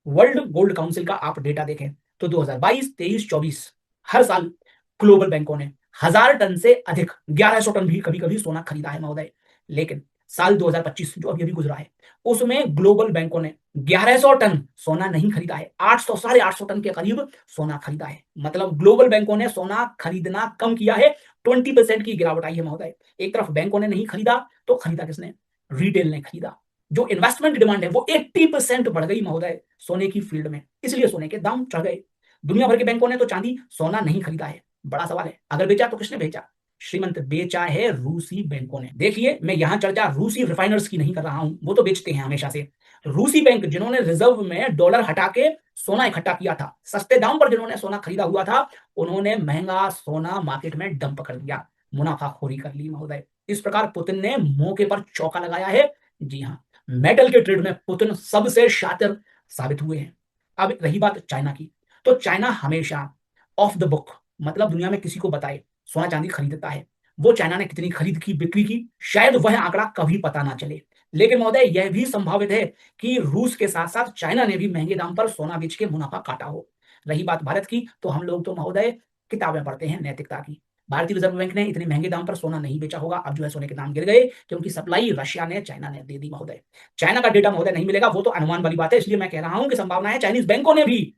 World gold council का आप data देखें तो 2022, 23, 24 हर साल ग्लोबल बैंकों ने 1000 टन से अधिक 1100 टन भी कभी कभी सोना खरीदा है महोदय। लेकिन साल 2025 जो अभी अभी गुजरा है उसमें ग्लोबल बैंकों ने 1100 टन सोना नहीं खरीदा है, 800 850 टन के करीब सोना खरीदा है। मतलब ग्लोबल बैंकों ने सोना खरीदना कम किया है, 20% की गिरावट आई है महोदय। एक तरफ बैंकों ने नहीं खरीदा तो खरीदा किसने? रिटेल ने खरीदा। जो इन्वेस्टमेंट डिमांड है वो 80% बढ़ गई महोदय सोने की फील्ड में, इसलिए सोने के दाम चढ़ गए। दुनिया भर के बैंकों ने तो चांदी सोना नहीं खरीदा है। बड़ा सवाल है, अगर बेचा तो किसने बेचा? श्रीमंत, बेचा है रूसी बैंकों ने। देखिए, मैं यहां चर्चा रूसी रिफाइनर्स की नहीं कर रहा हूं, वो तो बेचते हैं हमेशा से। रूसी बैंक जिन्होंने रिजर्व में डॉलर हटा के सोना इकट्ठा किया था, सस्ते दाम पर जिन्होंने सोना खरीदा हुआ था, उन्होंने महंगा सोना मार्केट में डंप कर दिया, मुनाफाखोरी कर ली महोदय। इस प्रकार पुतिन ने मौके पर चौका लगाया है। जी हाँ, मेटल के ट्रेड में पुतिन सबसे शातिर साबित हुए हैं। अब रही बात चाइना की, तो चाइना हमेशा ऑफ द बुक, मतलब दुनिया में किसी को बताए सोना चांदी खरीदता है। वो चाइना ने कितनी खरीद की, बिक्री की, शायद वह आंकड़ा कभी पता ना चले। लेकिन महोदय यह भी संभावित है कि रूस के साथ साथ चाइना ने भी महंगे दाम पर सोना बेच के मुनाफा काटा हो। रही बात भारत की, तो हम लोग तो महोदय किताबें पढ़ते हैं नैतिकता की। भारतीय रिजर्व बैंक ने इतने महंगे दाम पर सोना नहीं बेचा होगा। अब जो है सोने के दाम गिर गए क्योंकि सप्लाई रशिया ने, चाइना ने दे दी महोदय। चाइना का डेटा महोदय नहीं मिलेगा, वो तो अनुमान वाली बात है, इसलिए मैं कह रहा हूं कि संभावना है चाइनीज बैंकों ने भी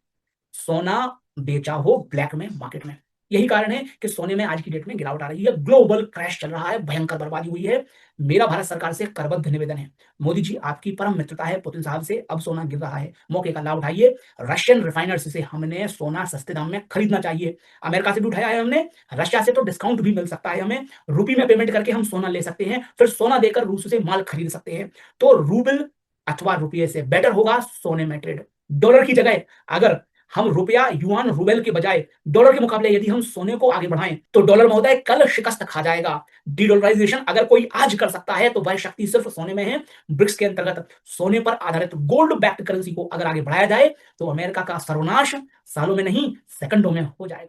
सोना बेचा हो ब्लैक में मार्केट में। यही कारण है कि सोने में आज की डेट में गिरावट आ रही है, ग्लोबल क्रैश चल रहा है, भयंकर बर्बादी हुई है। मेरा भारत सरकार से करबद्ध निवेदन है, मोदी जी आपकी परम मित्रता है पुतिन साहब से, अब सोना गिर रहा है, मौके का लाभ उठाइए। रशियन रिफाइनर्स से हमने सोना सस्ते दाम में खरीदना चाहिए। अमेरिका से भी उठाया है हमने, रशिया से तो डिस्काउंट भी मिल सकता है हमें, रुपये में पेमेंट करके हम सोना ले सकते हैं, फिर सोना देकर रूस से माल खरीद सकते हैं। तो रूबल अथवा रुपये से बेटर होगा सोने में ट्रेड। डॉलर की जगह अगर हम रुपया युआन रूबेल के बजाय डॉलर के मुकाबले यदि हम सोने को आगे बढ़ाएं तो डॉलर महोदय कल शिकस्त खा जाएगा। डीडॉलराइजेशन अगर कोई आज कर सकता है तो वह शक्ति सिर्फ सोने में है। ब्रिक्स के अंतर्गत सोने पर आधारित गोल्ड बैक्ड करेंसी को अगर आगे बढ़ाया जाए तो अमेरिका का सर्वनाश सालों में नहीं सेकंडों में हो जाएगा।